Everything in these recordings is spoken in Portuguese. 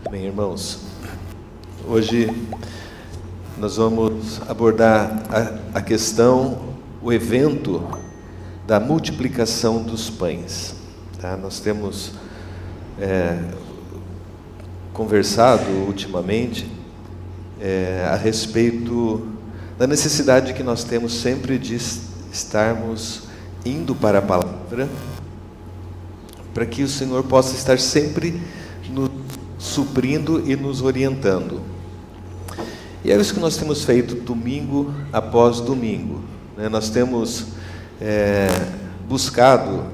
Bem, irmãos, hoje nós vamos abordar a questão, o evento da multiplicação dos pães. Tá? Nós temos conversado ultimamente a respeito da necessidade que nós temos sempre de estarmos indo para a palavra, para que o Senhor possa estar sempre nos suprindo e nos orientando. E é isso que nós temos feito domingo após domingo, né? Nós temos buscado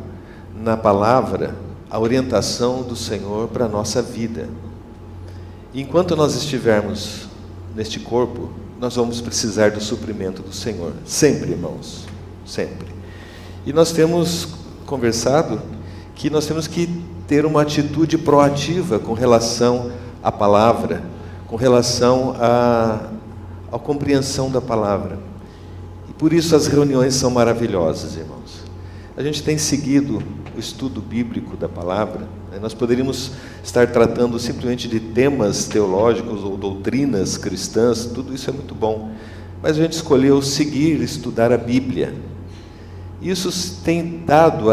na palavra a orientação do Senhor para a nossa vida. E enquanto nós estivermos neste corpo, nós vamos precisar do suprimento do Senhor, sempre, irmãos, sempre. E nós temos conversado que nós temos que ter uma atitude proativa com relação à palavra, com relação à compreensão da palavra. E por isso as reuniões são maravilhosas, irmãos. A gente tem seguido o estudo bíblico da palavra, né? Nós poderíamos estar tratando simplesmente de temas teológicos ou doutrinas cristãs, tudo isso é muito bom, mas a gente escolheu seguir, estudar a Bíblia. Isso tem dado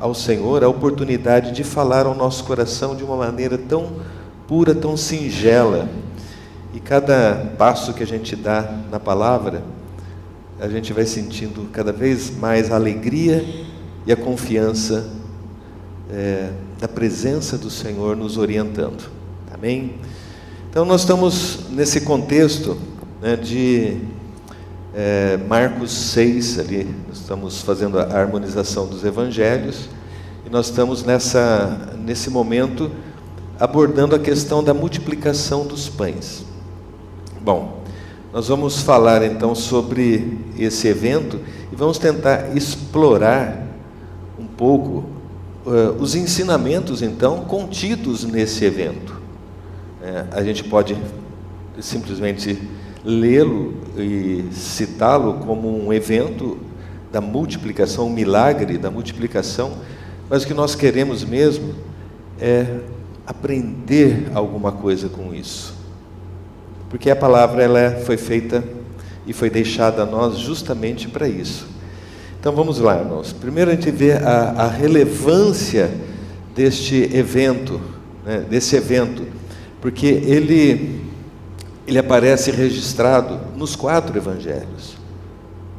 ao Senhor a oportunidade de falar ao nosso coração de uma maneira tão pura, tão singela. E cada passo que a gente dá na palavra, a gente vai sentindo cada vez mais a alegria e a confiança da presença do Senhor nos orientando. Amém? Então nós estamos nesse contexto, né, de Marcos 6, ali, nós estamos fazendo a harmonização dos evangelhos, e nós estamos nesse momento abordando a questão da multiplicação dos pães. Bom, nós vamos falar então sobre esse evento e vamos tentar explorar um pouco os ensinamentos então contidos nesse evento. A gente pode simplesmente lê-lo e citá-lo como um evento da multiplicação, um milagre da multiplicação, mas o que nós queremos mesmo é aprender alguma coisa com isso, porque a palavra ela foi feita e foi deixada a nós justamente para isso. Então vamos lá, irmãos. Primeiro a gente vê a relevância deste evento, né, porque ele aparece registrado nos 4 evangelhos.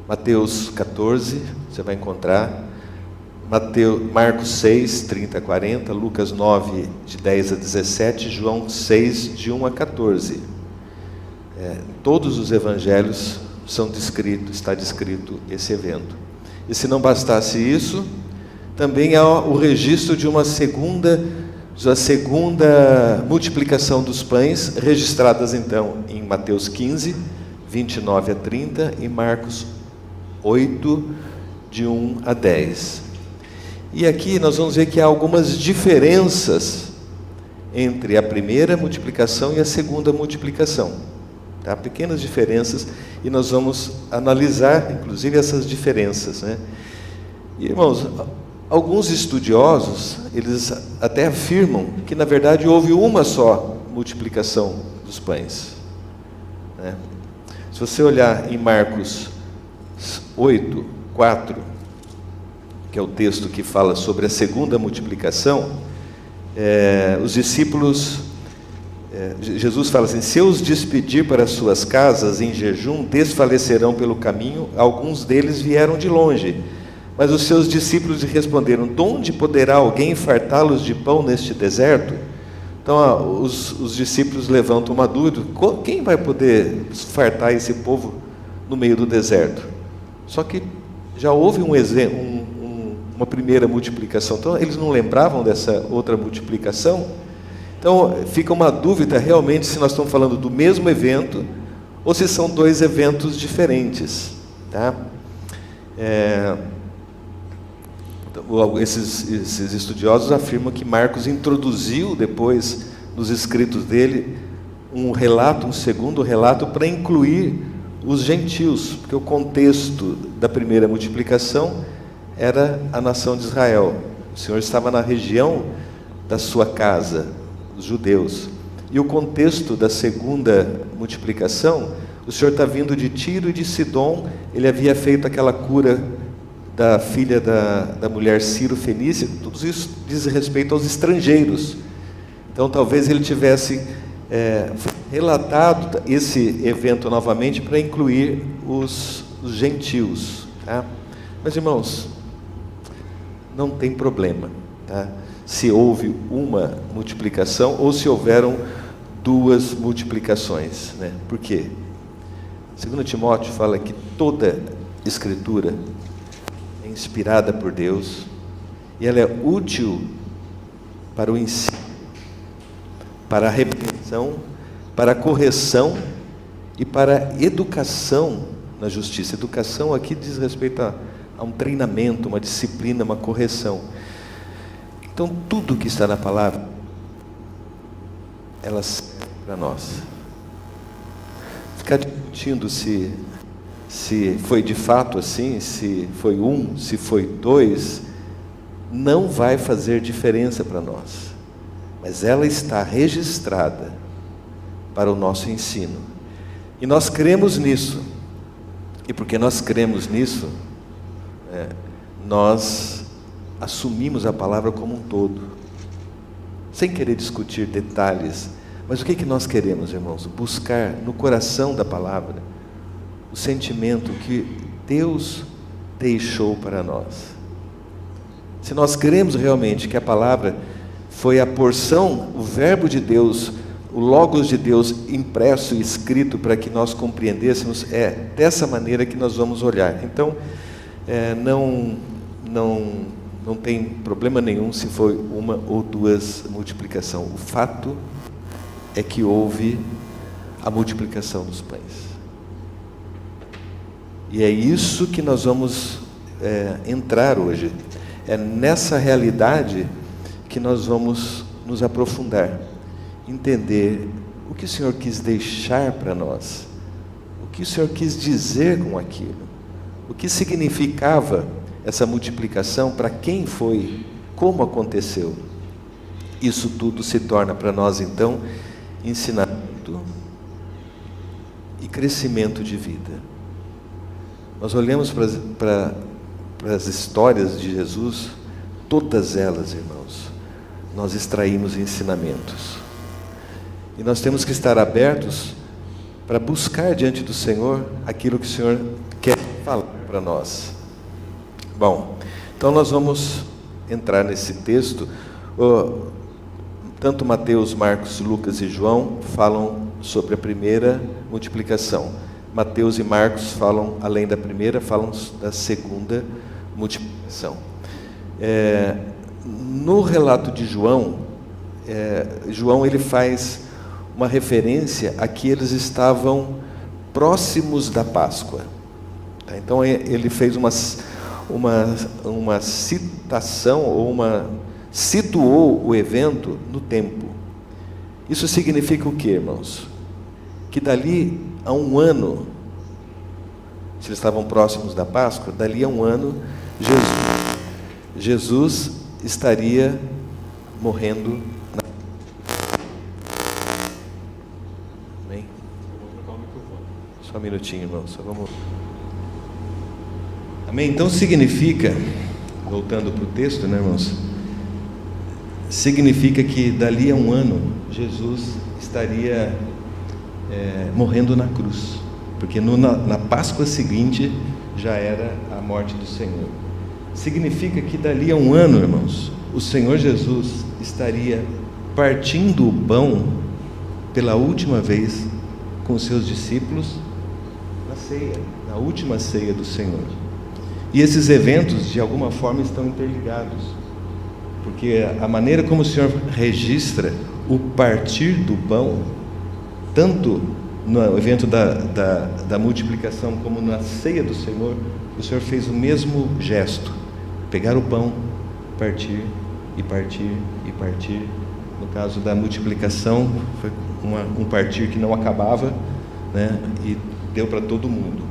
Mateus 14, você vai encontrar, Marcos 6, 30 a 40, Lucas 9, de 10 a 17, João 6, de 1 a 14. Todos os evangelhos está descrito esse evento. E se não bastasse isso, também há o registro de uma segunda multiplicação dos pães, registradas então em Mateus 15, 29 a 30 e Marcos 8, de 1 a 10. E aqui nós vamos ver que há algumas diferenças entre a primeira multiplicação e a segunda multiplicação. Tá? Pequenas diferenças, e nós vamos analisar inclusive essas diferenças, né? E, irmãos, alguns estudiosos, eles até afirmam que na verdade houve uma só multiplicação dos pães, né? Se você olhar em Marcos 8, 4, que é o texto que fala sobre a segunda multiplicação, os discípulos, Jesus fala assim: se eu os despedir para suas casas em jejum, desfalecerão pelo caminho, alguns deles vieram de longe. Mas os seus discípulos lhe responderam: de onde poderá alguém fartá-los de pão neste deserto? Então os discípulos levantam uma dúvida: quem vai poder fartar esse povo no meio do deserto? Só que já houve uma primeira multiplicação, então eles não lembravam dessa outra multiplicação. Então fica uma dúvida realmente se nós estamos falando do mesmo evento ou se são 2 eventos diferentes, tá? Esses estudiosos afirmam que Marcos introduziu depois nos escritos dele um segundo relato para incluir os gentios, porque o contexto da primeira multiplicação era a nação de Israel. O Senhor estava na região da sua casa, os judeus. E o contexto da segunda multiplicação, o Senhor está vindo de Tiro e de Sidom. Ele havia feito aquela cura da filha da mulher Ciro-Fenícia. Tudo isso diz respeito aos estrangeiros. Então talvez ele tivesse relatado esse evento novamente para incluir os gentios, tá? Mas, irmãos, não tem problema, tá? Se houve uma multiplicação ou se houveram duas multiplicações, né? Por quê? 2 Timóteo fala que toda Escritura é inspirada por Deus e ela é útil para o ensino, para a repreensão, para a correção e para a educação na justiça. Educação aqui diz respeito a um treinamento, uma disciplina, uma correção. Então, tudo que está na palavra, ela serve para nós. Ficar discutindo se foi de fato assim, se foi um, se foi dois, não vai fazer diferença para nós. Mas ela está registrada para o nosso ensino. E nós cremos nisso. E porque nós cremos nisso, nós assumimos a palavra como um todo, sem querer discutir detalhes. Mas o que nós queremos, irmãos? Buscar no coração da palavra o sentimento que Deus deixou para nós. Se nós cremos realmente que a palavra foi a porção, o verbo de Deus, o logos de Deus impresso e escrito para que nós compreendêssemos, é dessa maneira que nós vamos olhar. Então, não tem problema nenhum se foi uma ou duas multiplicações. O fato é que houve a multiplicação dos pães. E é isso que nós vamos entrar hoje. É nessa realidade que nós vamos nos aprofundar, entender o que o Senhor quis deixar para nós, o que o Senhor quis dizer com aquilo, o que significava essa multiplicação, para quem foi, como aconteceu. Isso tudo se torna para nós, então, ensinamento e crescimento de vida. Nós olhamos para as histórias de Jesus, todas elas, irmãos, nós extraímos ensinamentos. E nós temos que estar abertos para buscar diante do Senhor aquilo que o Senhor quer falar para nós. Bom, então nós vamos entrar nesse texto. Tanto Mateus, Marcos, Lucas e João falam sobre a primeira multiplicação. Mateus e Marcos falam, além da primeira, falam da segunda multiplicação. No relato de João, João ele faz uma referência a que eles estavam próximos da Páscoa. Tá? Então ele fez uma citação, ou situou o evento no tempo. Isso significa o quê, irmãos? Que dali a um ano, se eles estavam próximos da Páscoa, dali a um ano, Jesus estaria morrendo na... Amém? Só um minutinho, irmão, só vamos... Amém? Então significa, voltando para o texto, né, irmãos? Significa que dali a um ano, Jesus estaria morrendo na cruz, porque na Páscoa seguinte já era a morte do Senhor. Significa que dali a um ano, irmãos, o Senhor Jesus estaria partindo o pão pela última vez com os seus discípulos na ceia, na última ceia do Senhor. E esses eventos, de alguma forma, estão interligados, porque a maneira como o Senhor registra o partir do pão, tanto no evento da multiplicação como na ceia do Senhor, o Senhor fez o mesmo gesto: pegar o pão, partir e partir e partir. No caso da multiplicação, foi um partir que não acabava, né? E deu para todo mundo.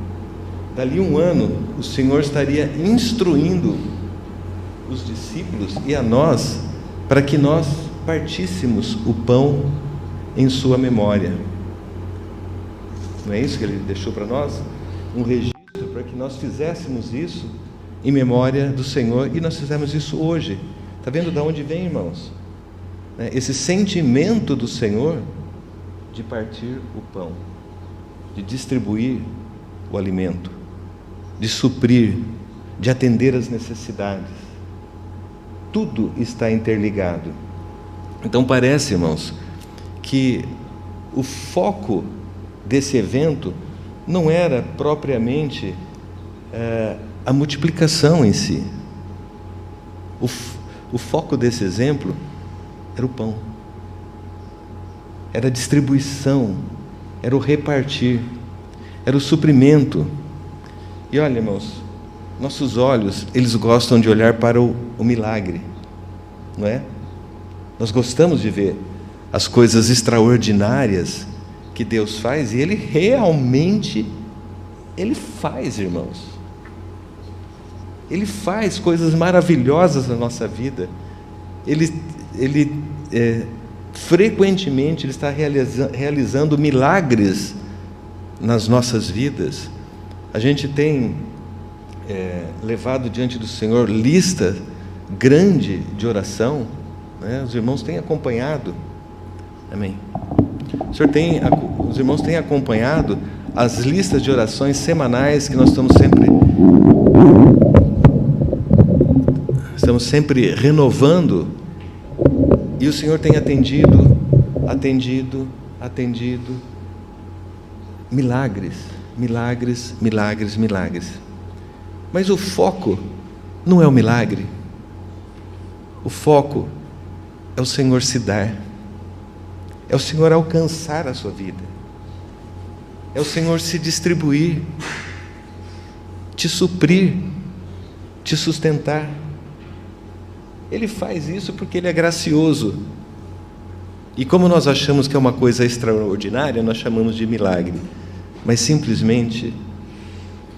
Dali um ano, o Senhor estaria instruindo os discípulos e a nós, para que nós partíssemos o pão em sua memória. Não é isso que Ele deixou para nós? Um registro para que nós fizéssemos isso em memória do Senhor, e nós fizemos isso hoje. Está vendo de onde vem, irmãos? Esse sentimento do Senhor de partir o pão, de distribuir o alimento, de suprir, de atender às necessidades. Tudo está interligado. Então parece, irmãos, que o foco desse evento não era propriamente a multiplicação em si. O foco desse exemplo era o pão, era a distribuição, era o repartir, era o suprimento. E olha, irmãos, nossos olhos, eles gostam de olhar para o milagre, não é? Nós gostamos de ver as coisas extraordinárias que Deus faz, e Ele realmente, Ele faz, irmãos. Ele faz coisas maravilhosas na nossa vida. Frequentemente Ele está realizando milagres nas nossas vidas. A gente tem levado diante do Senhor lista grande de oração, né? Os irmãos têm acompanhado. Amém. Os irmãos têm acompanhado as listas de orações semanais que nós estamos sempre renovando, e o Senhor tem atendido milagres. Mas o foco não é o milagre. O foco é o Senhor se dar, é o Senhor alcançar a sua vida, é o Senhor se distribuir, te suprir, te sustentar. Ele faz isso porque Ele é gracioso. E como nós achamos que é uma coisa extraordinária, nós chamamos de milagre. Mas simplesmente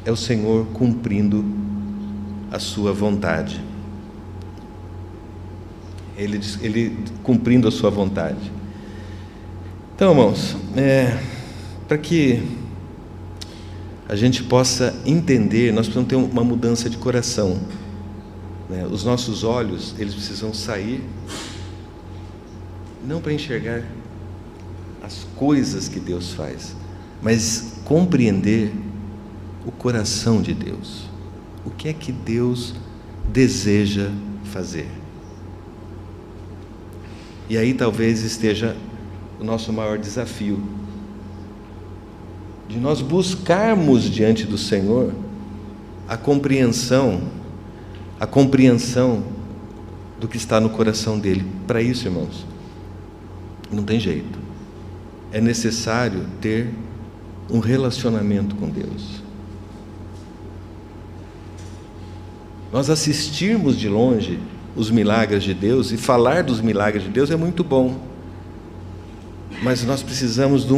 é o Senhor cumprindo a sua vontade. Ele cumprindo a sua vontade. Então, irmãos, para que a gente possa entender, nós precisamos ter uma mudança de coração. Os nossos olhos, eles precisam sair, não para enxergar as coisas que Deus faz, mas compreender o coração de Deus. O que é que Deus deseja fazer? E aí talvez esteja o nosso maior desafio, de nós buscarmos diante do Senhor a compreensão do que está no coração dele. Para isso, irmãos, não tem jeito. É necessário ter um relacionamento com Deus. Nós assistirmos de longe os milagres de Deus e falar dos milagres de Deus é muito bom, mas nós precisamos de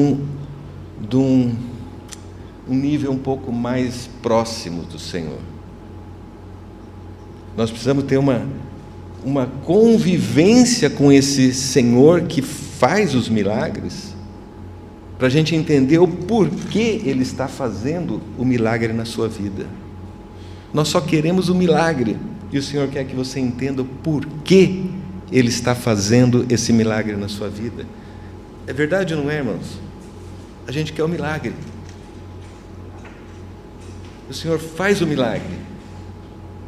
um nível um pouco mais próximo do Senhor. Nós precisamos ter uma convivência com esse Senhor que faz os milagres, para a gente entender o porquê Ele está fazendo o milagre na sua vida. Nós só queremos o milagre, e o Senhor quer que você entenda o porquê Ele está fazendo esse milagre na sua vida. É verdade ou não é, irmãos? A gente quer o milagre. O Senhor faz o milagre,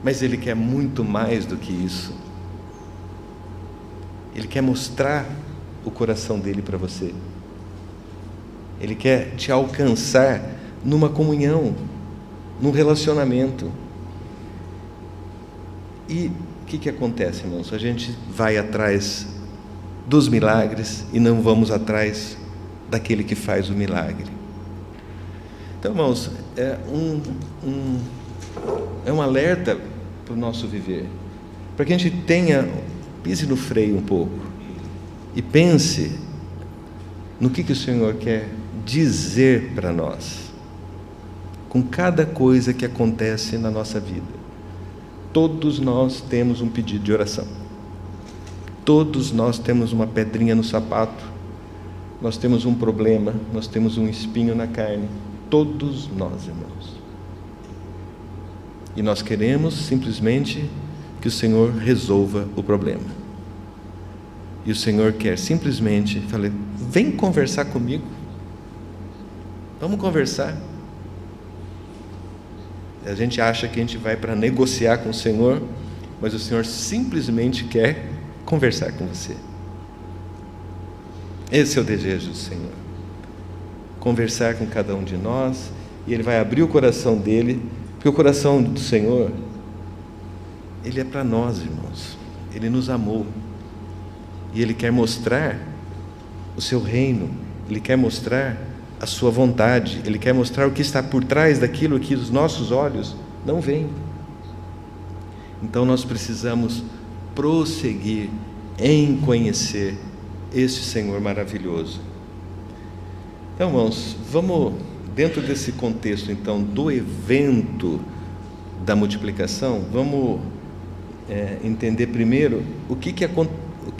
mas Ele quer muito mais do que isso. Ele quer mostrar o coração dEle para você. Ele quer te alcançar numa comunhão, num relacionamento. E o que acontece, irmãos? A gente vai atrás dos milagres e não vamos atrás daquele que faz o milagre. Então, irmãos, é um alerta para o nosso viver, para que a gente pise no freio um pouco e pense no que o Senhor quer dizer para nós. com cada coisa que acontece na nossa vida. Todos nós temos um pedido de oração. Todos nós temos uma pedrinha no sapato, nós temos um problema, nós temos um espinho na carne. Todos nós, irmãos. E nós queremos simplesmente que o Senhor resolva o problema. E o Senhor quer simplesmente falar: vem conversar comigo. Vamos conversar. A gente acha que a gente vai para negociar com o Senhor, mas o Senhor simplesmente quer conversar com você. Esse é o desejo do Senhor. Conversar com cada um de nós, e Ele vai abrir o coração dele, porque o coração do Senhor, Ele é para nós, irmãos. Ele nos amou. E Ele quer mostrar o seu reino, Ele quer mostrar a sua vontade, Ele quer mostrar o que está por trás daquilo que os nossos olhos não veem. Então nós precisamos prosseguir em conhecer este Senhor maravilhoso. Então, irmãos, vamos, dentro desse contexto, então, do evento da multiplicação, vamos entender primeiro o que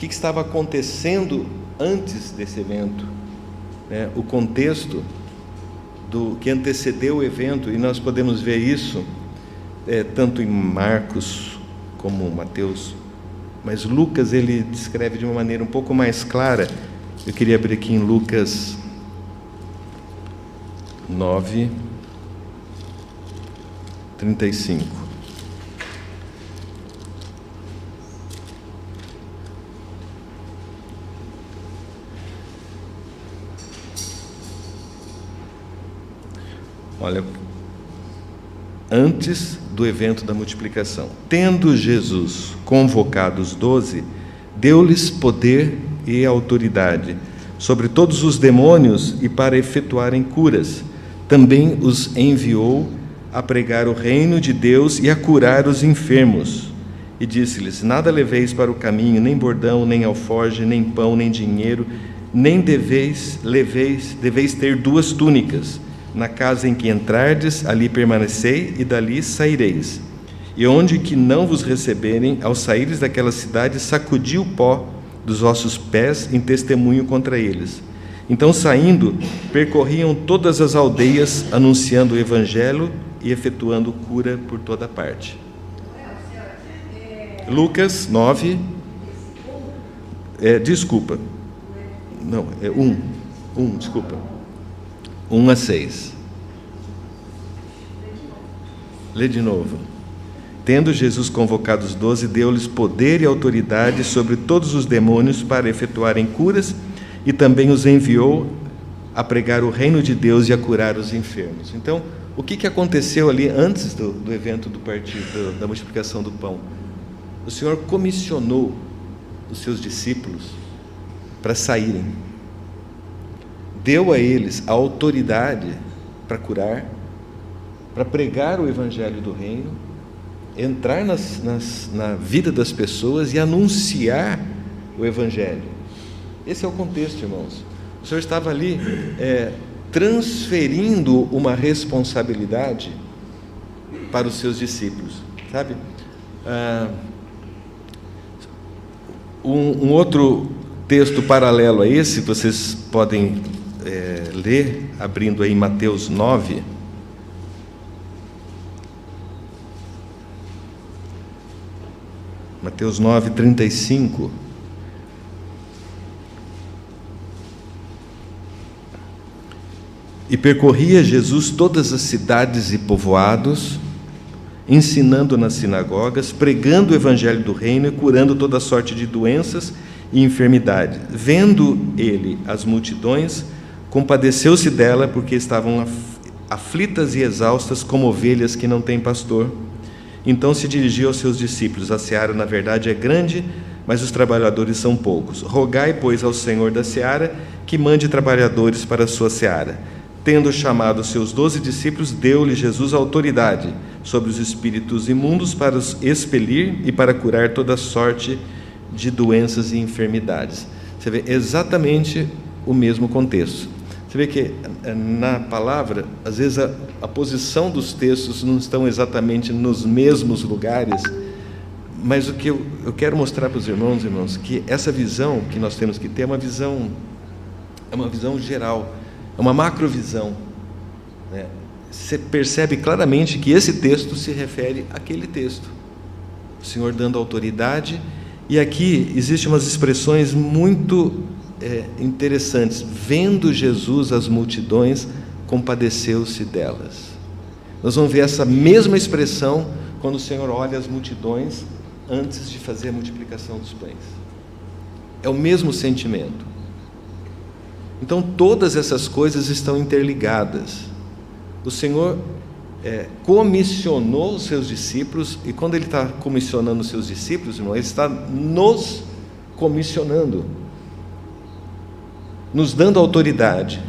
estava acontecendo antes desse evento, né? O contexto do que antecedeu o evento, e nós podemos ver isso tanto em Marcos como Mateus, mas Lucas ele descreve de uma maneira um pouco mais clara. Eu queria abrir aqui em Lucas 9:35. Olha, antes do evento da multiplicação, tendo Jesus convocado os 12, deu-lhes poder e autoridade sobre todos os demônios e para efetuarem curas. Também os enviou a pregar o reino de Deus e a curar os enfermos. E disse-lhes: nada leveis para o caminho, nem bordão, nem alforje, nem pão, nem dinheiro, nem deveis ter 2 túnicas. Na casa em que entrardes, ali permanecei, e dali saireis. E onde que não vos receberem, ao saíres daquela cidade, sacudi o pó dos vossos pés em testemunho contra eles. Então, saindo, percorriam todas as aldeias, anunciando o evangelho e efetuando cura por toda parte. Lucas 9. Desculpa. Não, 1, desculpa. 1-6. Lê de novo. Tendo Jesus convocado os 12, deu-lhes poder e autoridade sobre todos os demônios para efetuarem curas, e também os enviou a pregar o reino de Deus e a curar os enfermos. Então, o que aconteceu ali antes do evento do partir, da multiplicação do pão? O Senhor comissionou os seus discípulos para saírem. Deu a eles a autoridade para curar, para pregar o evangelho do reino, entrar na vida das pessoas e anunciar o evangelho. Esse é o contexto, irmãos. O Senhor estava ali transferindo uma responsabilidade para os seus discípulos, sabe? Um outro texto paralelo a esse, vocês podem ler, abrindo aí Mateus 9. Mateus 9:35. E percorria Jesus todas as cidades e povoados, ensinando nas sinagogas, pregando o evangelho do reino e curando toda sorte de doenças e enfermidade. Vendo ele as multidões, compadeceu-se dela, porque estavam aflitas e exaustas como ovelhas que não têm pastor. Então se dirigiu aos seus discípulos: a seara, na verdade, é grande, mas os trabalhadores são poucos. Rogai, pois, ao Senhor da seara que mande trabalhadores para a sua seara. Tendo chamado os seus 12 discípulos, deu-lhe Jesus autoridade sobre os espíritos imundos para os expelir e para curar toda sorte de doenças e enfermidades. Você vê exatamente o mesmo contexto. Você vê que na palavra, às vezes a posição dos textos não estão exatamente nos mesmos lugares, mas o que eu quero mostrar para os irmãos, que essa visão que nós temos que ter é uma visão geral, é uma macrovisão, né? Você percebe claramente que esse texto se refere àquele texto, o Senhor dando autoridade, e aqui existem umas expressões muito interessantes. Vendo Jesus as multidões, compadeceu-se delas. Nós vamos ver essa mesma expressão quando o Senhor olha as multidões antes de fazer a multiplicação dos pães. É o mesmo sentimento. Então todas essas coisas estão interligadas. O Senhor comissionou os seus discípulos, e quando Ele está comissionando os seus discípulos, irmão, Ele está nos comissionando, nos dando autoridade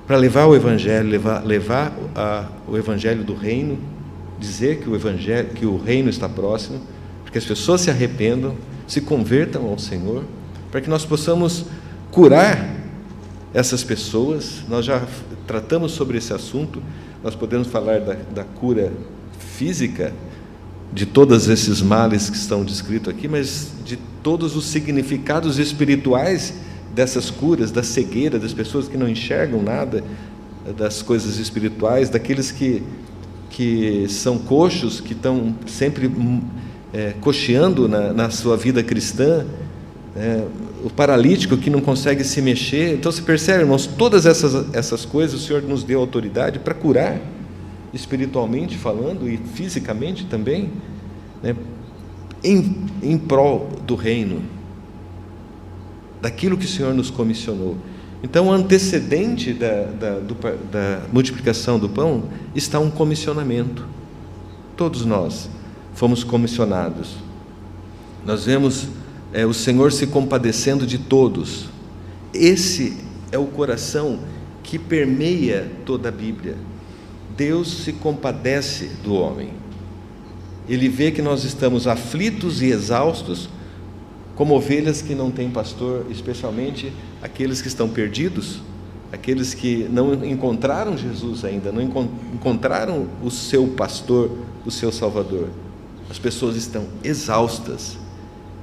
para levar o Evangelho, levar o Evangelho do Reino, dizer que o Reino está próximo, para que as pessoas se arrependam, se convertam ao Senhor, para que nós possamos curar essas pessoas. Nós já tratamos sobre esse assunto, nós podemos falar da cura física, de todos esses males que estão descritos aqui, mas de todos os significados espirituais dessas curas, da cegueira, das pessoas que não enxergam nada, das coisas espirituais, daqueles que são coxos, que estão sempre coxeando na sua vida cristã, o paralítico que não consegue se mexer. Então você percebe, irmãos, todas essas coisas o Senhor nos deu autoridade para curar, espiritualmente falando e fisicamente também, né, em prol do reino, daquilo que o Senhor nos comissionou. Então, o antecedente da multiplicação do pão está um comissionamento. Todos nós fomos comissionados. Nós vemos o Senhor se compadecendo de todos. Esse é o coração que permeia toda a Bíblia. Deus se compadece do homem. Ele vê que nós estamos aflitos e exaustos, como ovelhas que não têm pastor, especialmente aqueles que estão perdidos, aqueles que não encontraram Jesus ainda, não encontraram o seu pastor, o seu Salvador. As pessoas estão exaustas.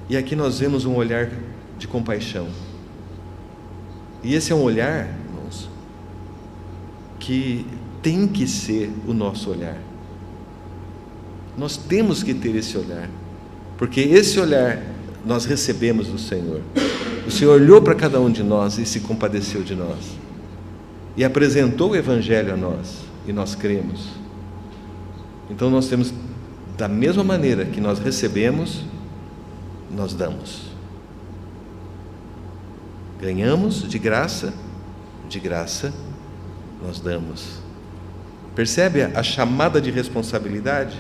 E aqui nós vemos um olhar de compaixão. E esse é um olhar, irmãos, que tem que ser o nosso olhar. Nós temos que ter esse olhar, porque esse olhar nós recebemos do Senhor. O Senhor olhou para cada um de nós e se compadeceu de nós, e apresentou o Evangelho a nós, e nós cremos. Então nós temos, da mesma maneira que nós recebemos, nós damos. Ganhamos de graça nós damos. Percebe a chamada de responsabilidade?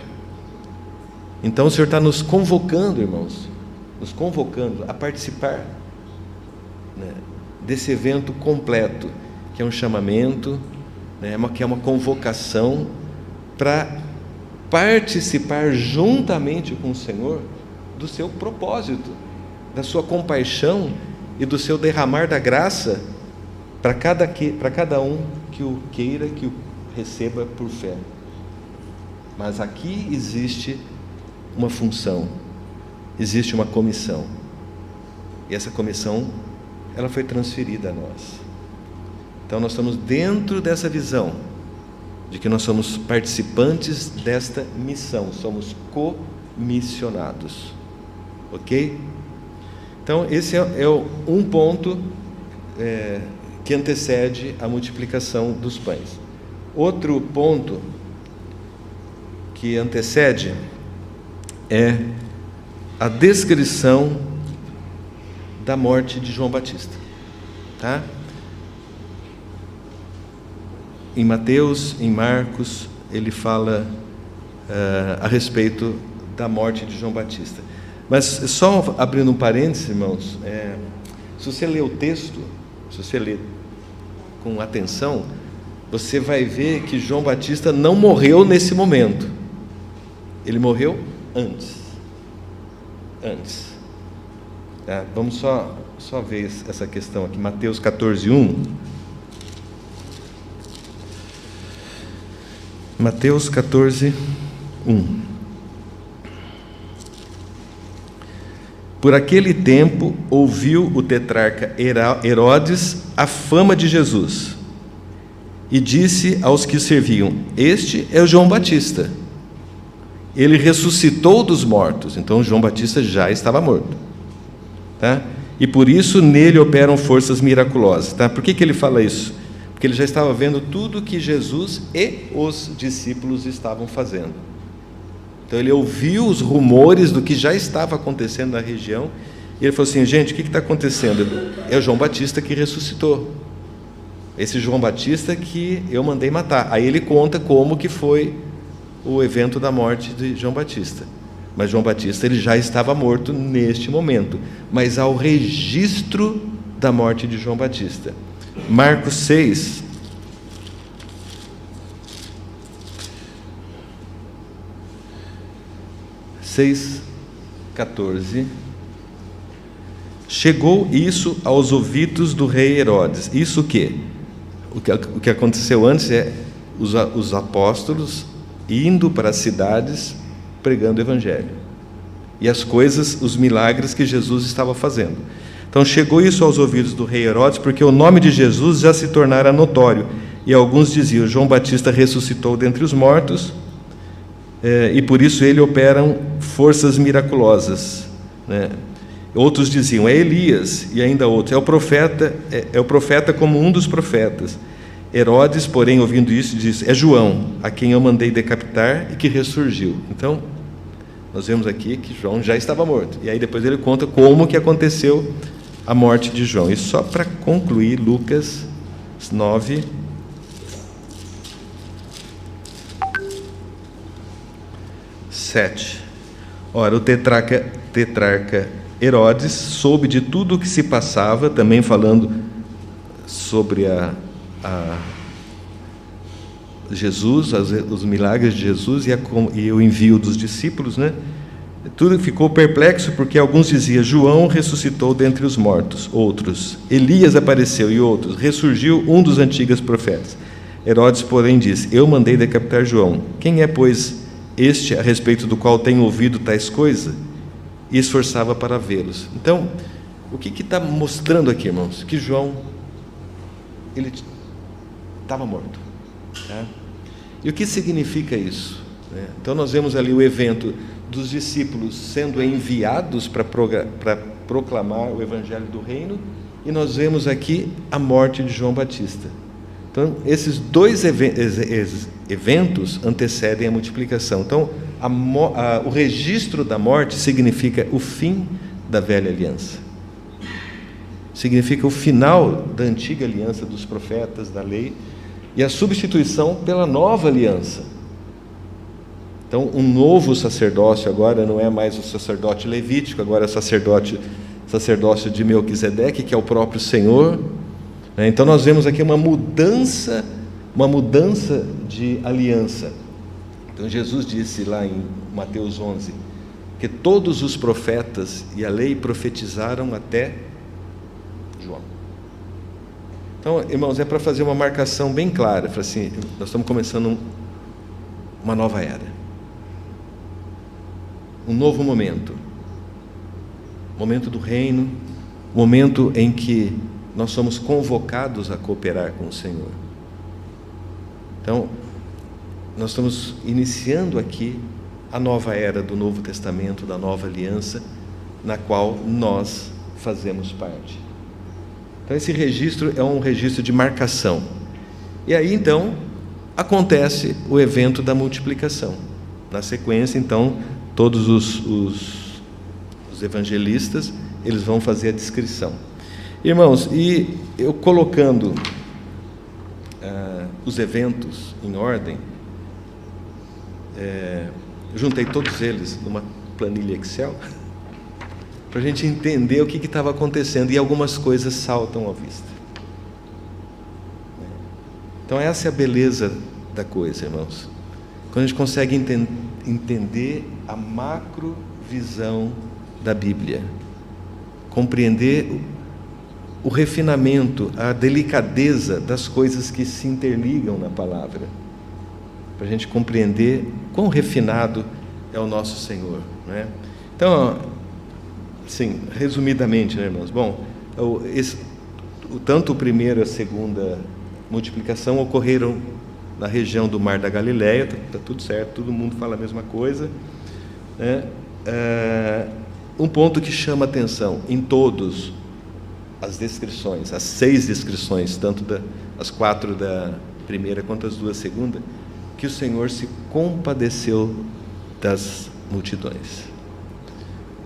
Então o Senhor está nos convocando, irmãos, nos convocando a participar, né, desse evento completo, que é um chamamento, né, que é uma convocação para participar juntamente com o Senhor do seu propósito, da sua compaixão e do seu derramar da graça para cada um que o queira, que o receba por fé. Mas aqui existe uma função, existe uma comissão, e essa comissão ela foi transferida a nós. Então nós estamos dentro dessa visão de que nós somos participantes desta missão, somos comissionados, ok? Então esse é um ponto que antecede a multiplicação dos pães. Outro ponto que antecede é a descrição da morte de João Batista, tá? Em Mateus, em Marcos, ele fala a respeito da morte de João Batista. Mas só abrindo um parênteses, irmãos, se você ler o texto, se você ler com atenção, você vai ver que João Batista não morreu nesse momento. Ele morreu antes. Tá? Vamos só ver essa questão aqui. Mateus 14:1 Mateus 14, 1. Por aquele tempo ouviu o tetrarca Herodes a fama de Jesus e disse aos que serviam: este é o João Batista. Ele ressuscitou dos mortos. Então João Batista já estava morto, tá? E por isso nele operam forças miraculosas, tá? Por que ele fala isso? Porque ele já estava vendo tudo que Jesus e os discípulos estavam fazendo. Então ele ouviu os rumores do que já estava acontecendo na região, e ele falou assim: gente, o que está acontecendo? É o João Batista que ressuscitou. Esse João Batista que eu mandei matar. Aí ele conta como que foi o evento da morte de João Batista. Mas João Batista ele já estava morto neste momento. Mas há o registro da morte de João Batista. Marcos 6. (6, 14). Chegou isso aos ouvidos do rei Herodes. Isso o quê? O que aconteceu antes é os apóstolos indo para as cidades pregando o evangelho. E as coisas, os milagres que Jesus estava fazendo. Então chegou isso aos ouvidos do rei Herodes, porque o nome de Jesus já se tornara notório. E alguns diziam: João Batista ressuscitou dentre os mortos, e por isso ele operam forças miraculosas, né? Outros diziam: é Elias, e ainda outros: é o profeta como um dos profetas. Herodes, porém, ouvindo isso, disse: é João, a quem eu mandei decapitar e que ressurgiu. Então, nós vemos aqui que João já estava morto. E aí depois ele conta como que aconteceu a morte de João. E só para concluir, Lucas 9. Ora, o tetrarca Herodes soube de tudo o que se passava, também falando sobre Jesus, os milagres de Jesus e o envio dos discípulos, né? Tudo ficou perplexo, porque alguns diziam: João ressuscitou dentre os mortos, outros: Elias apareceu, e outros: ressurgiu um dos antigos profetas. Herodes, porém, disse: eu mandei decapitar João. Quem é, pois, este a respeito do qual tenho ouvido tais coisas? E esforçava para vê-los. Então, o que está mostrando aqui, irmãos? Que João, ele estava morto, tá? E o que significa isso, né? Então nós vemos ali o evento dos discípulos sendo enviados para proclamar o evangelho do reino, e nós vemos aqui a morte de João Batista. Então esses dois eventos antecedem a multiplicação. Então o registro da morte significa o fim da velha aliança, significa o final da antiga aliança dos profetas, da lei, e a substituição pela nova aliança. Então, um novo sacerdócio agora não é mais o sacerdote levítico, agora é o sacerdócio de Melquisedeque, que é o próprio Senhor. Então, nós vemos aqui uma mudança de aliança. Então, Jesus disse lá em Mateus 11, que todos os profetas e a lei profetizaram até João. Então, irmãos, é para fazer uma marcação bem clara. Assim, nós estamos começando uma nova era, um novo momento do reino, momento em que nós somos convocados a cooperar com o Senhor. Então, nós estamos iniciando aqui a nova era do Novo Testamento, da nova aliança, na qual nós fazemos parte. Então esse registro é um registro de marcação. E aí então acontece o evento da multiplicação. Na sequência, então, todos os evangelistas, eles vão fazer a descrição. Irmãos, e eu colocando os eventos em ordem, juntei todos eles numa planilha Excel, para a gente entender o que estava acontecendo, e algumas coisas saltam à vista. Então essa é a beleza da coisa, irmãos. Quando a gente consegue entender a macrovisão da Bíblia, compreender o refinamento, a delicadeza das coisas que se interligam na palavra. para a gente compreender quão refinado é o nosso Senhor, né? Então, assim, resumidamente, né, irmãos? Bom, tanto o primeiro e a segunda multiplicação ocorreram na região do Mar da Galileia, está tudo certo, todo mundo fala a mesma coisa, né? Um ponto que chama atenção em todas as descrições, as 6 descrições, tanto as 4 da primeira quanto as 2 da segunda, que o Senhor se compadeceu das multidões.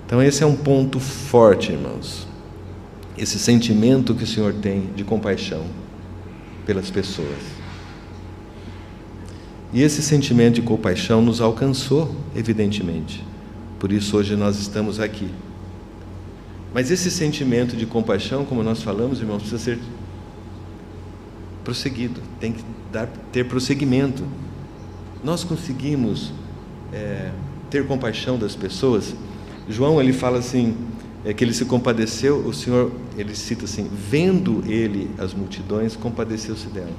Então esse é um ponto forte, irmãos, esse sentimento que o Senhor tem de compaixão pelas pessoas. E esse sentimento de compaixão nos alcançou, evidentemente, por isso hoje nós estamos aqui. Mas esse sentimento de compaixão, como nós falamos, irmãos, precisa ser prosseguido, tem que ter prosseguimento. Nós conseguimos ter compaixão das pessoas. João, ele fala assim, que ele se compadeceu, o Senhor, ele cita assim, vendo ele as multidões, compadeceu-se dela.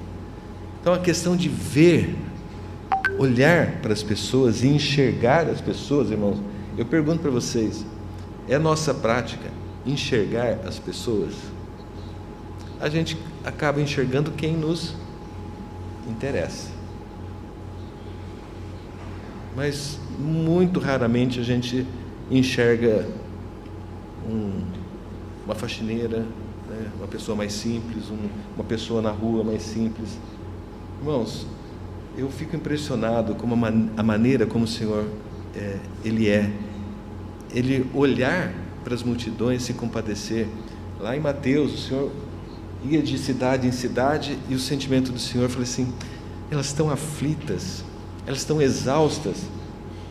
Então a questão de ver, olhar para as pessoas e enxergar as pessoas, irmãos, eu pergunto para vocês, é a nossa prática enxergar as pessoas? A gente acaba enxergando quem nos interessa, mas muito raramente a gente enxerga uma faxineira, né? Uma pessoa mais simples, uma pessoa na rua mais simples. Irmãos, eu fico impressionado com a maneira como o Senhor Ele olhar para as multidões, se compadecer. Lá em Mateus, o Senhor ia de cidade em cidade e o sentimento do Senhor, falei assim, elas estão aflitas, elas estão exaustas,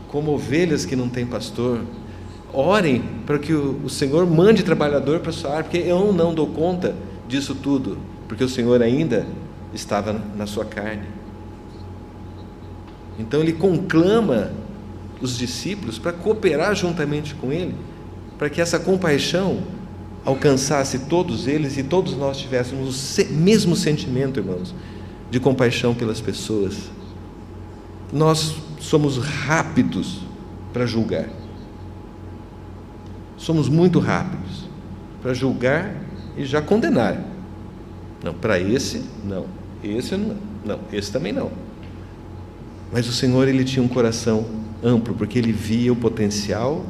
como ovelhas que não têm pastor. Orem para que o Senhor mande trabalhador para a sua área, porque eu não dou conta disso tudo, porque o Senhor ainda estava na sua carne. Então ele conclama os discípulos para cooperar juntamente com ele, para que essa compaixão alcançasse todos eles e todos nós tivéssemos o mesmo sentimento, irmãos, de compaixão pelas pessoas. Nós somos rápidos para julgar. Somos muito rápidos para julgar e já condenar. Não, para esse não, esse também não. Mas o Senhor, ele tinha um coração amplo, porque ele via o potencial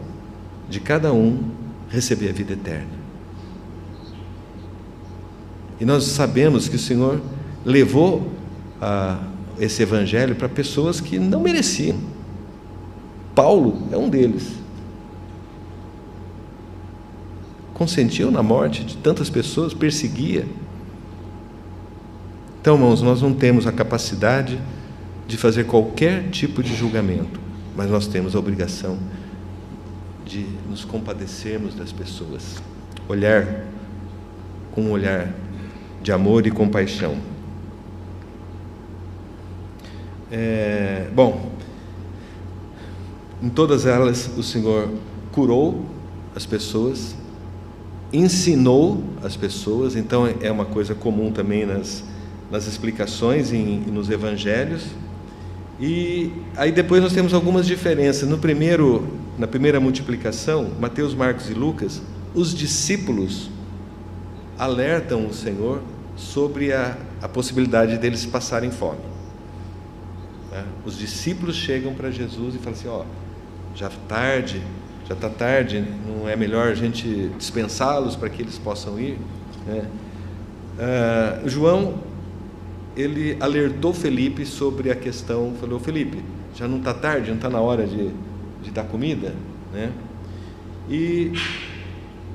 de cada um receber a vida eterna. E nós sabemos que o Senhor levou esse evangelho para pessoas que não mereciam. Paulo é um deles. Consentiu na morte de tantas pessoas, perseguia. Então, irmãos, nós não temos a capacidade de fazer qualquer tipo de julgamento, mas nós temos a obrigação de nos compadecermos das pessoas, olhar com um olhar de amor e compaixão. Bom, em todas elas o Senhor curou as pessoas, ensinou as pessoas, então é uma coisa comum também nas explicações e nos evangelhos. E aí depois nós temos algumas diferenças. Na primeira multiplicação, Mateus, Marcos e Lucas, os discípulos alertam o Senhor sobre a possibilidade deles passarem fome. Os discípulos chegam para Jesus e falam assim, já está tarde, não é melhor a gente dispensá-los para que eles possam ir? João, ele alertou Felipe sobre a questão, falou, Felipe, já não está tarde, não está na hora de dar comida? E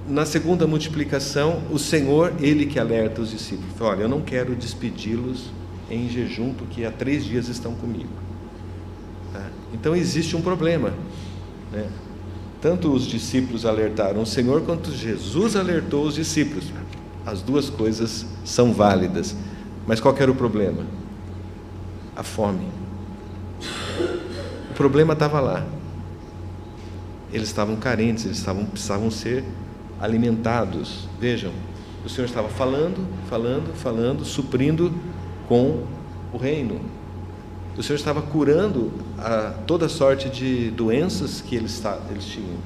na segunda multiplicação, o Senhor, ele que alerta os discípulos, fala, olha, eu não quero despedi-los em jejum, porque há 3 dias estão comigo. Então existe um problema, Tanto os discípulos alertaram o Senhor, quanto Jesus alertou os discípulos. As duas coisas são válidas. Mas qual que era o problema? A fome. O problema estava lá. Eles estavam carentes, eles precisavam ser alimentados. Vejam, o Senhor estava falando, suprindo com o reino. O Senhor estava curando toda sorte de doenças que eles tinham,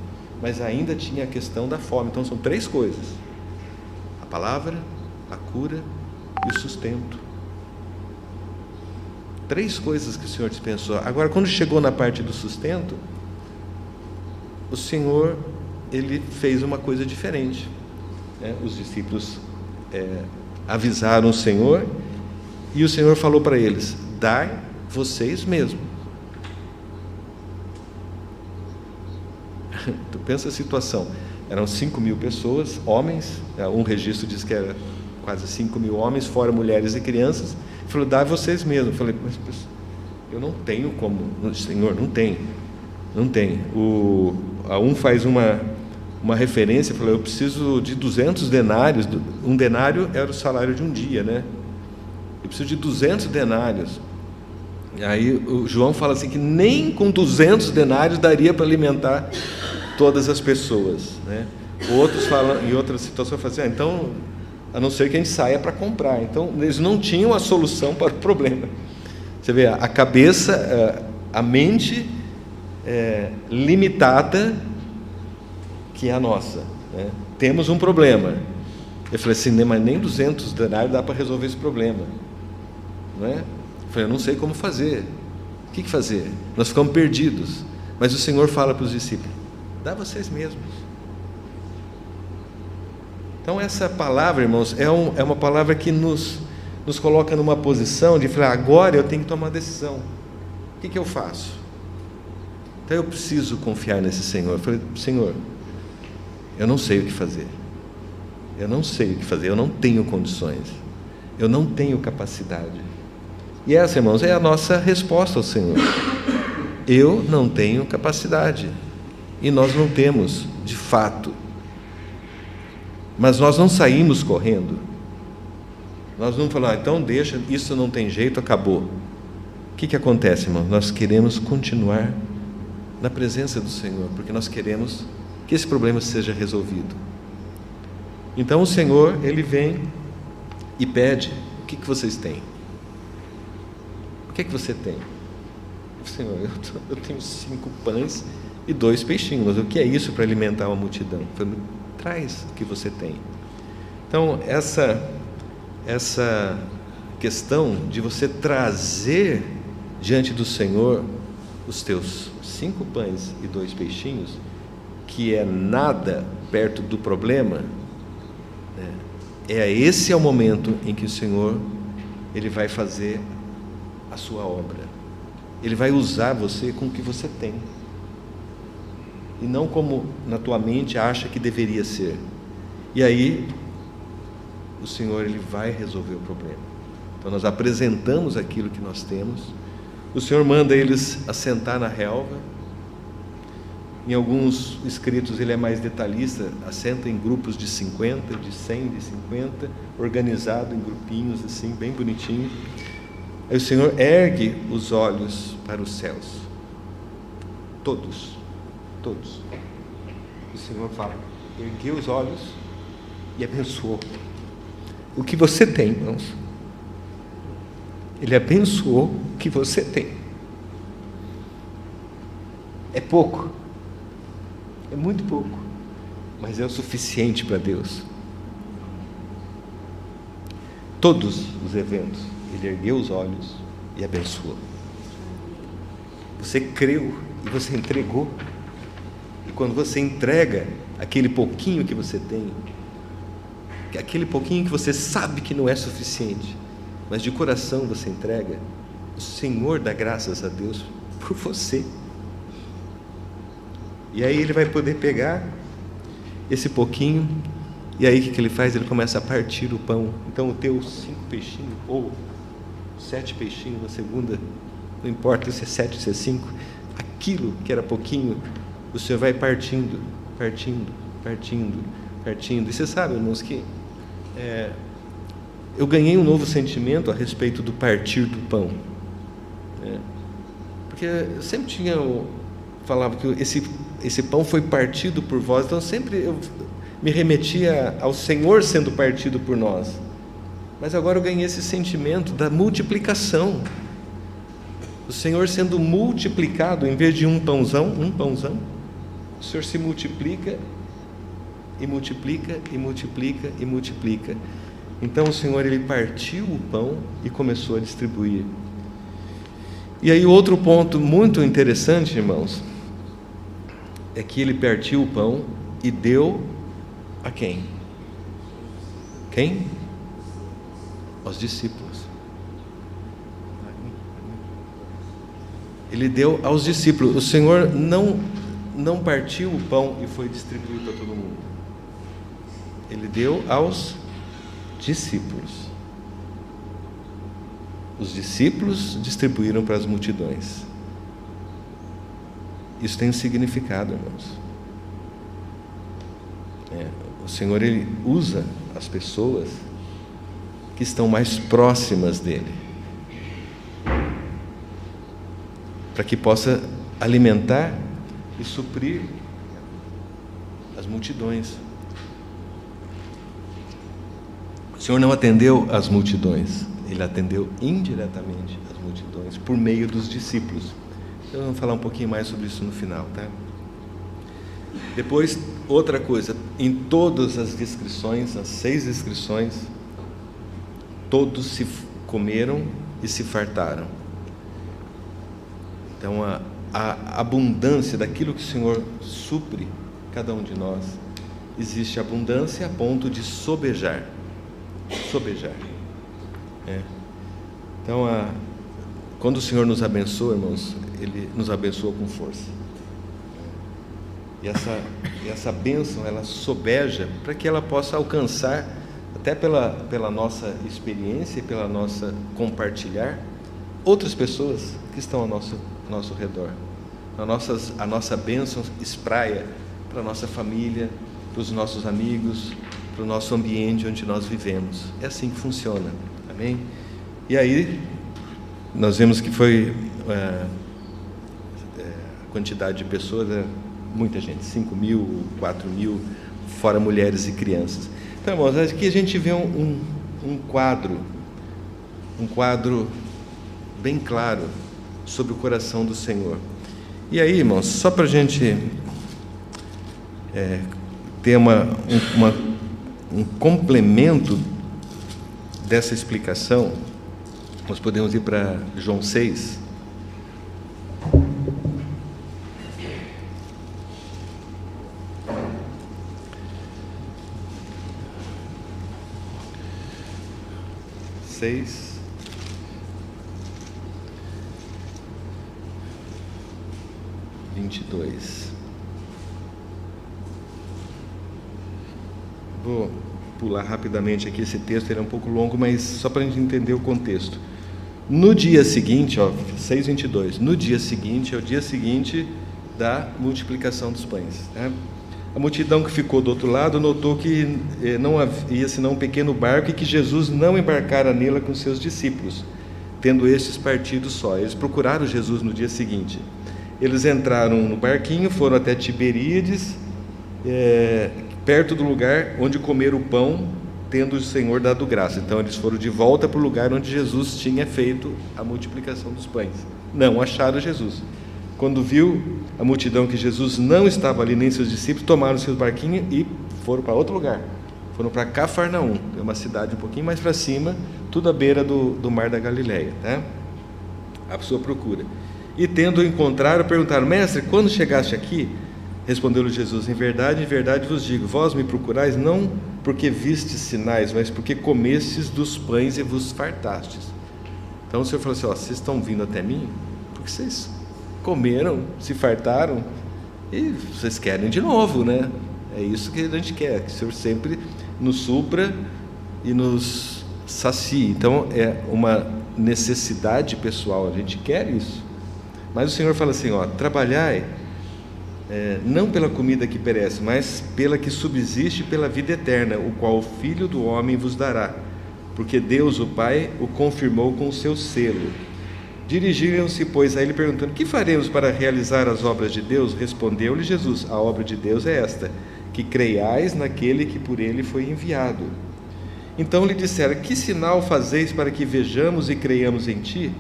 mas ainda tinha a questão da fome. Então são 3 coisas: a palavra, a cura e o sustento. 3 coisas que o Senhor dispensou. Agora, quando chegou na parte do sustento, o Senhor, Ele fez uma coisa diferente, né? Os discípulos avisaram o Senhor, e o Senhor falou para eles: dai vocês mesmos. Tu pensa a situação, eram 5.000 pessoas, homens, um registro diz que era quase 5.000 homens, fora mulheres e crianças. Ele falou: dai vocês mesmos. Eu falei: mas eu não tenho como. Senhor, não tem. Um faz uma referência, falou: eu preciso de 200 denários, um denário era o salário de um dia, né? Eu preciso de 200 denários. Aí o João fala assim, que nem com 200 denários daria para alimentar todas as pessoas, né? Outros falam, em outra situação, falam assim: então, a não ser que a gente saia para comprar. Então, eles não tinham a solução para o problema. Você vê, a cabeça, a mente limitada, que é a nossa, né? Temos um problema. Eu falei assim: mas nem 200 denários dá para resolver esse problema, não é? Eu falei: eu não sei como fazer. O que fazer? Nós ficamos perdidos. Mas o Senhor fala para os discípulos: dá vocês mesmos. Então essa palavra, irmãos, é uma palavra que nos coloca numa posição de falar: agora eu tenho que tomar uma decisão. O que eu faço? Então eu preciso confiar nesse Senhor. Eu falei: Senhor, eu não sei o que fazer. Eu não sei o que fazer, eu não tenho condições, eu não tenho capacidade. E essa, irmãos, é a nossa resposta ao Senhor. Eu não tenho capacidade. E nós não temos, de fato. Mas nós não saímos correndo. Nós não falamos: então deixa, isso não tem jeito, acabou. O que acontece, irmão? Nós queremos continuar na presença do Senhor, porque nós queremos que esse problema seja resolvido. Então o Senhor, Ele vem e pede: o que vocês têm? O que você tem? Senhor, eu tenho 5 pães e 2 peixinhos, mas o que é isso para alimentar uma multidão? Eu falei: traz o que você tem. Então essa questão de você trazer diante do Senhor os teus 5 pães e 2 peixinhos, que é nada perto do problema, né? Esse é o momento em que o Senhor, Ele vai fazer a sua obra. Ele vai usar você com o que você tem, e não como na tua mente acha que deveria ser. E aí o Senhor, Ele vai resolver o problema. Então nós apresentamos aquilo que nós temos. O Senhor manda eles assentar na relva. Em alguns escritos Ele é mais detalhista, assenta em grupos de 50, de 100, de 50, organizado em grupinhos assim, bem bonitinho. Aí o Senhor ergue os olhos para os céus, todos. O Senhor fala: ergueu os olhos e abençoou. O que você tem, irmãos? Ele abençoou o que você tem. É pouco, é muito pouco, mas é o suficiente para Deus. Todos os eventos, Ele ergueu os olhos e abençoou. Você creu e você entregou. E quando você entrega aquele pouquinho que você tem, aquele pouquinho que você sabe que não é suficiente, mas de coração você entrega, o Senhor dá graças a Deus por você. E aí Ele vai poder pegar esse pouquinho, e aí o que Ele faz? Ele começa a partir o pão. Então o teu 5 peixinhos, ou 7 peixinhos na segunda, não importa se é 7 ou se é 5, aquilo que era pouquinho, o Senhor vai partindo. E você sabe, irmãos, que eu ganhei um novo sentimento a respeito do partir do pão, porque eu sempre falava que esse pão foi partido por vós, então sempre eu me remetia ao Senhor sendo partido por nós. Mas agora eu ganhei esse sentimento da multiplicação. O Senhor sendo multiplicado, em vez de um pãozão, o Senhor se multiplica e multiplica e multiplica e multiplica. Então o Senhor, ele partiu o pão e começou a distribuir. E aí outro ponto muito interessante, irmãos, é que ele partiu o pão e deu a quem? Quem? Aos discípulos. Ele deu aos discípulos. O Senhor não partiu o pão e foi distribuído para todo mundo. Ele deu aos discípulos. Os discípulos distribuíram para as multidões. Isso tem um significado, irmãos. O Senhor, ele usa as pessoas que estão mais próximas dele, para que possa alimentar e suprir as multidões. O Senhor não atendeu as multidões, ele atendeu indiretamente as multidões por meio dos discípulos. Então vamos falar um pouquinho mais sobre isso no final, tá? Depois, outra coisa, em todas as descrições, as 6 descrições, todos se comeram e se fartaram. Então a abundância daquilo que o Senhor supre cada um de nós, existe abundância a ponto de sobejar. Então quando o Senhor nos abençoa, irmãos, ele nos abençoa com força. E essa bênção, ela sobeja para que ela possa alcançar, até pela nossa experiência e pela nossa compartilhar, outras pessoas que estão ao nosso redor. A nossa bênção espraia para a nossa família, para os nossos amigos, para o nosso ambiente onde nós vivemos. É assim que funciona. Amém? E aí, nós vemos que foi a quantidade de pessoas, muita gente, 5.000, 4.000, fora mulheres e crianças. Então, irmãos, aqui a gente vê um quadro bem claro sobre o coração do Senhor. E aí, irmãos, só para a gente ter um complemento dessa explicação, nós podemos ir para João 6. Seis, 22. Vou pular rapidamente aqui esse texto, ele é um pouco longo, mas só para a gente entender o contexto. No dia seguinte, 6:22, no dia seguinte, é o dia seguinte da multiplicação dos pães, né? A multidão que ficou do outro lado notou que não havia senão um pequeno barco e que Jesus não embarcara nele com seus discípulos, tendo estes partido só. Eles procuraram Jesus no dia seguinte. Eles entraram no barquinho, foram até Tiberíades, perto do lugar onde comeram o pão, tendo o Senhor dado graça. Então eles foram de volta para o lugar onde Jesus tinha feito a multiplicação dos pães. Não acharam Jesus. Quando viu a multidão que Jesus não estava ali, nem seus discípulos, tomaram seus barquinhos e foram para outro lugar. Foram para Cafarnaum, é uma cidade um pouquinho mais para cima, tudo à beira do mar da Galileia, tá? A sua procura. E tendo encontrado, perguntaram: mestre, quando chegaste aqui? Respondeu-lhe Jesus: em verdade vos digo, vós me procurais não porque vistes sinais, mas porque comestes dos pães e vos fartastes. Então o Senhor falou assim: vocês estão vindo até mim porque vocês comeram, se fartaram e vocês querem de novo, né? É isso que a gente quer, que o Senhor sempre nos supra e nos sacie. Então é uma necessidade pessoal, a gente quer isso. Mas o Senhor fala assim: trabalhai não pela comida que perece, mas pela que subsiste pela vida eterna, o qual o Filho do Homem vos dará, porque Deus, o Pai, o confirmou com o seu selo. Dirigiram-se, pois, a ele perguntando: que faremos para realizar as obras de Deus? Respondeu-lhe Jesus: a obra de Deus é esta, que creiais naquele que por ele foi enviado. Então lhe disseram: que sinal fazeis para que vejamos e creiamos em ti?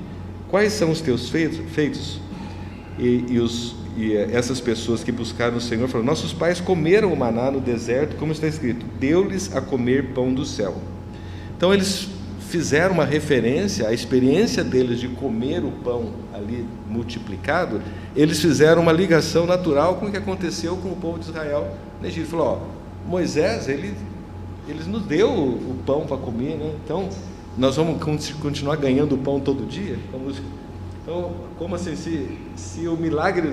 quais são os teus feitos? E essas pessoas que buscaram o Senhor falaram: nossos pais comeram o maná no deserto, como está escrito, deu-lhes a comer pão do céu. Então eles fizeram uma referência à experiência deles de comer o pão ali multiplicado. Eles fizeram uma ligação natural com o que aconteceu com o povo de Israel no Egito. Falou: Moisés, ele nos deu o pão para comer, né? Então nós vamos continuar ganhando o pão todo dia? Então, como assim, se o milagre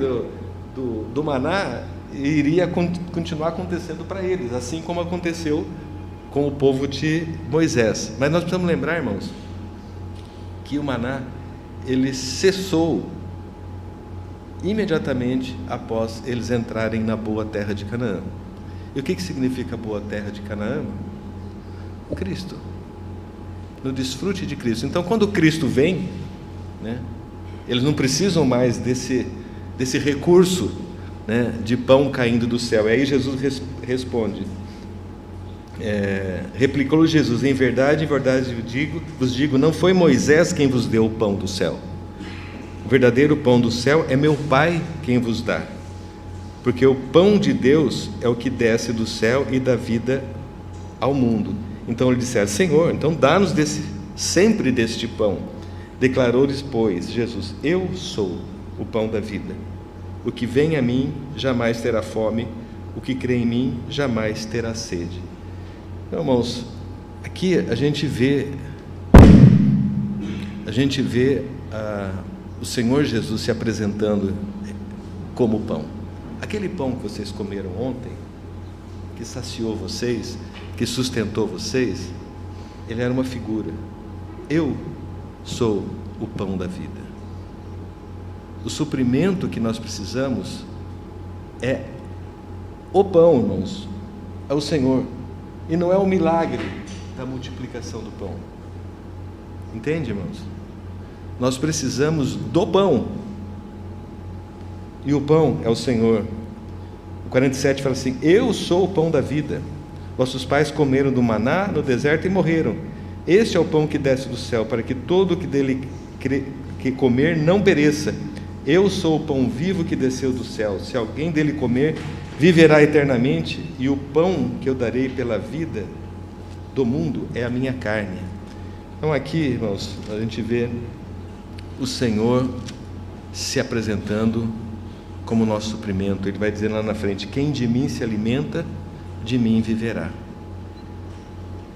do maná iria continuar acontecendo para eles, assim como aconteceu com o povo de Moisés. Mas nós precisamos lembrar, irmãos, que o maná, ele cessou imediatamente após eles entrarem na boa terra de Canaã. E o que significa a boa terra de Canaã? Cristo, no desfrute de Cristo. Então, quando Cristo vem, né, eles não precisam mais desse recurso, né, de pão caindo do céu. E aí Jesus responde, replicou Jesus: em verdade vos digo, não foi Moisés quem vos deu o pão do céu. O verdadeiro pão do céu é meu Pai quem vos dá. Porque o pão de Deus é o que desce do céu e dá vida ao mundo. Então eles disseram: Senhor, então dá-nos sempre deste pão. Declarou-lhes, pois, Jesus: eu sou o pão da vida. O que vem a mim jamais terá fome, o que crê em mim jamais terá sede. Então, irmãos, aqui a gente vê o Senhor Jesus se apresentando como pão. Aquele pão que vocês comeram ontem, que saciou vocês, que sustentou vocês, ele era uma figura. Eu sou o pão da vida. O suprimento que nós precisamos é o pão, irmãos, é o Senhor, e não é o milagre da multiplicação do pão. Entende, irmãos? Nós precisamos do pão, e o pão é o Senhor. O 47 fala assim: eu sou o pão da vida. Vossos pais comeram do maná no deserto e morreram. Este é o pão que desce do céu, para que todo o que dele que comer não pereça. Eu sou o pão vivo que desceu do céu. Se alguém dele comer, viverá eternamente, e o pão que eu darei pela vida do mundo é a minha carne. Então aqui, irmãos, a gente vê o Senhor se apresentando como nosso suprimento. Ele vai dizer lá na frente: quem de mim se alimenta, de mim viverá.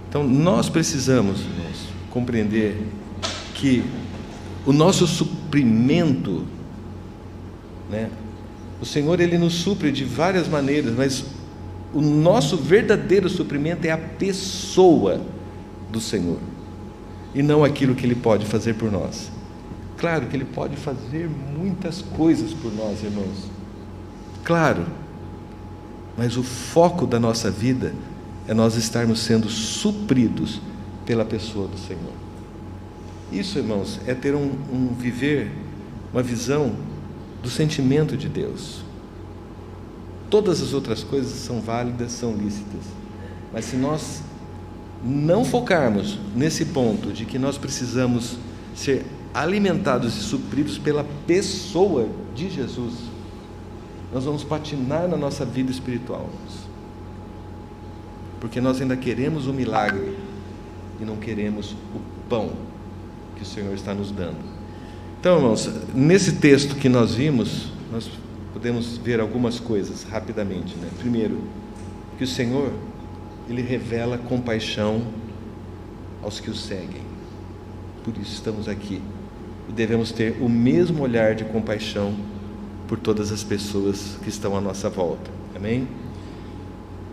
Então nós precisamos, irmãos, compreender que o nosso suprimento, né, o Senhor, ele nos supre de várias maneiras, mas o nosso verdadeiro suprimento é a pessoa do Senhor, e não aquilo que Ele pode fazer por nós. Claro que Ele pode fazer muitas coisas por nós, irmãos, claro, mas o foco da nossa vida é nós estarmos sendo supridos pela pessoa do Senhor. Isso, irmãos, é ter um viver, uma visão do sentimento de Deus. Todas as outras coisas são válidas, são lícitas, mas se nós não focarmos nesse ponto de que nós precisamos ser alimentados e supridos pela pessoa de Jesus, nós vamos patinar na nossa vida espiritual, porque nós ainda queremos o milagre e não queremos o pão que o Senhor está nos dando. Então, irmãos, nesse texto que nós vimos, nós podemos ver algumas coisas rapidamente, né? Primeiro, que o Senhor, Ele revela compaixão aos que o seguem. Por isso estamos aqui e devemos ter o mesmo olhar de compaixão por todas as pessoas que estão à nossa volta. Amém?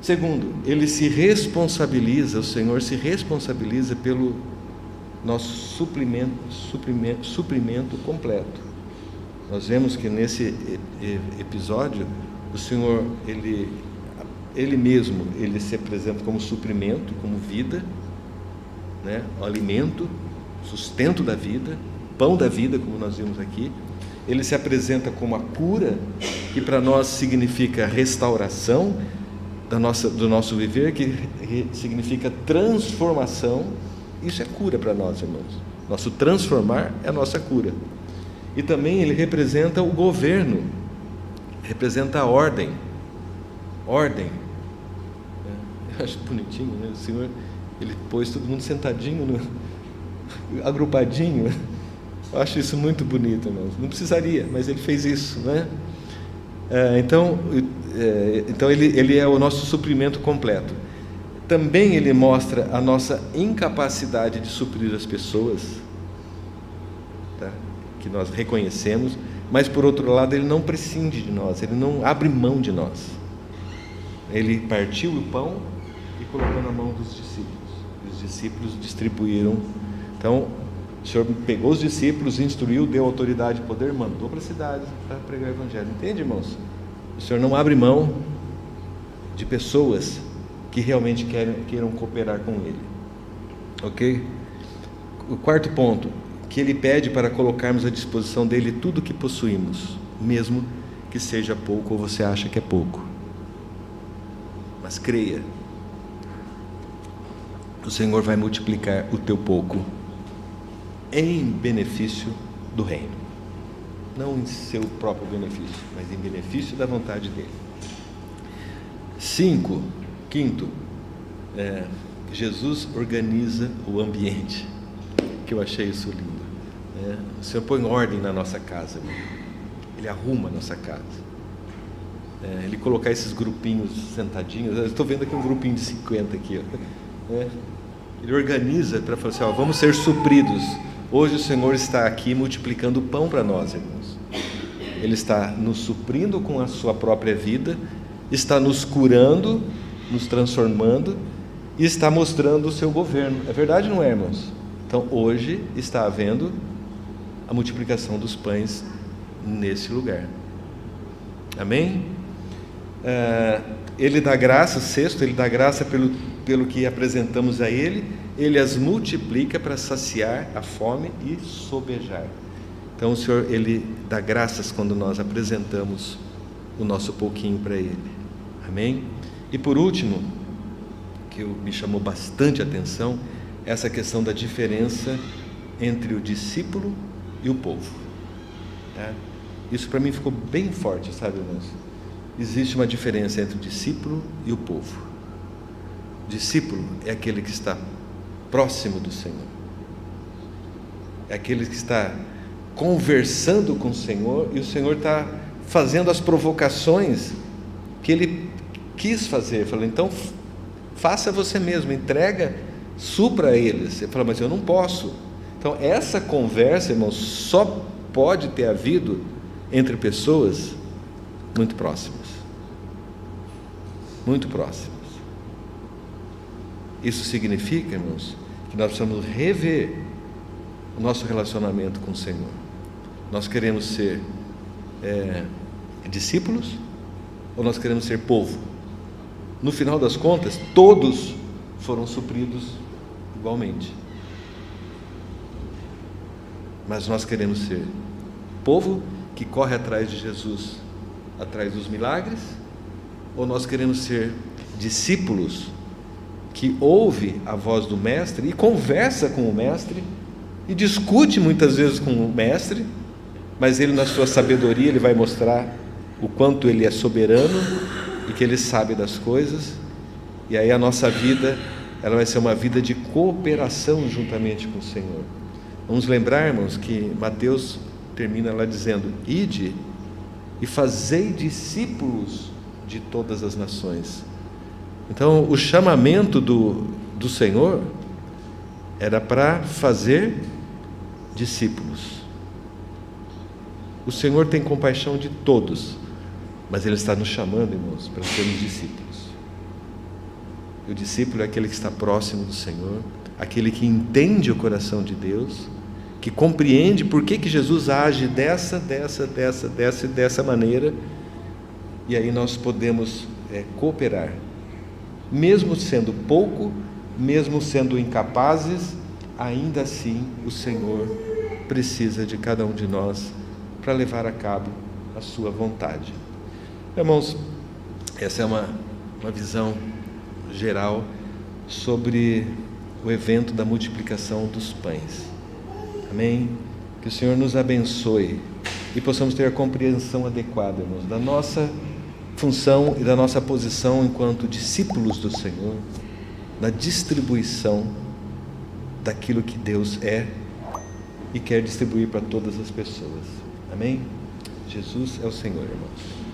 Segundo, Ele se responsabiliza, o Senhor se responsabiliza pelo nosso suprimento completo. Nós vemos que nesse episódio, o Senhor, Ele mesmo, Ele se apresenta como suprimento, como vida, né? O alimento, sustento da vida, pão da vida, como nós vimos aqui. Ele se apresenta como a cura, que para nós significa restauração do nosso viver, que significa transformação. Isso é cura para nós, irmãos. Nosso transformar é a nossa cura. E também ele representa o governo, representa a ordem. Ordem. Eu acho bonitinho, né? O Senhor, ele pôs todo mundo sentadinho, agrupadinho. Eu acho isso muito bonito, irmãos. Não precisaria, mas ele fez isso, né? Então ele é o nosso suprimento completo. Também ele mostra a nossa incapacidade de suprir as pessoas, tá? Que nós reconhecemos, mas por outro lado ele não prescinde de nós, ele não abre mão de nós. Ele partiu o pão e colocou na mão dos discípulos. Os discípulos distribuíram. Então o Senhor pegou os discípulos, instruiu, deu autoridade e poder, mandou para a cidade para pregar o Evangelho. Entende, irmãos? O Senhor não abre mão de pessoas que realmente queiram cooperar com Ele. Ok? O quarto ponto, que Ele pede para colocarmos à disposição dEle tudo o que possuímos, mesmo que seja pouco ou você acha que é pouco. Mas creia, o Senhor vai multiplicar o teu pouco em benefício do reino, não em seu próprio benefício, mas em benefício da vontade dele. Quinto, Jesus organiza o ambiente, que eu achei isso lindo. O Senhor põe ordem na nossa casa, Ele arruma a nossa casa. Ele colocar esses grupinhos sentadinhos, eu estou vendo aqui um grupinho de 50 aqui, Ele organiza para falar assim, vamos ser supridos. Hoje o Senhor está aqui multiplicando o pão para nós, irmãos. Ele está nos suprindo com a sua própria vida, está nos curando, nos transformando e está mostrando o seu governo. É verdade, não é, irmãos? Então hoje está havendo a multiplicação dos pães nesse lugar. Amém? Ele dá graça, ele dá graça pelo que apresentamos a Ele as multiplica para saciar a fome e sobejar. Então o Senhor, Ele dá graças quando nós apresentamos o nosso pouquinho para Ele. Amém? E por último, que me chamou bastante atenção, essa questão da diferença entre o discípulo e o povo. Tá? Isso para mim ficou bem forte, sabe, irmãos? Existe uma diferença entre o discípulo e o povo. O discípulo é aquele que está próximo do Senhor, é aquele que está conversando com o Senhor, e o Senhor está fazendo as provocações que Ele quis fazer. Falou, então faça você mesmo, entrega, supra a eles. Você fala, mas eu não posso. Então essa conversa, irmãos, só pode ter havido entre pessoas muito próximas, muito próximas. Isso significa, irmãos, que nós precisamos rever o nosso relacionamento com o Senhor. Nós queremos ser discípulos ou nós queremos ser povo? No final das contas, todos foram supridos igualmente. Mas nós queremos ser povo que corre atrás de Jesus, atrás dos milagres, ou nós queremos ser discípulos que ouve a voz do Mestre e conversa com o Mestre e discute muitas vezes com o Mestre, mas ele, na sua sabedoria, ele vai mostrar o quanto ele é soberano e que ele sabe das coisas, e aí a nossa vida, ela vai ser uma vida de cooperação juntamente com o Senhor. Vamos lembrar, irmãos, que Mateus termina lá dizendo, ide e fazei discípulos de todas as nações. Então o chamamento do Senhor era para fazer discípulos. O Senhor tem compaixão de todos, mas Ele está nos chamando, irmãos, para sermos discípulos. E o discípulo é aquele que está próximo do Senhor, aquele que entende o coração de Deus, que compreende por que Jesus age dessa e dessa maneira, e aí nós podemos cooperar, mesmo sendo pouco, mesmo sendo incapazes, ainda assim o Senhor precisa de cada um de nós para levar a cabo a sua vontade. Irmãos, essa é uma visão geral sobre o evento da multiplicação dos pães. Amém? Que o Senhor nos abençoe e possamos ter a compreensão adequada, irmãos, da nossa função e da nossa posição enquanto discípulos do Senhor, na distribuição daquilo que Deus é e quer distribuir para todas as pessoas. Amém? Jesus é o Senhor, irmãos.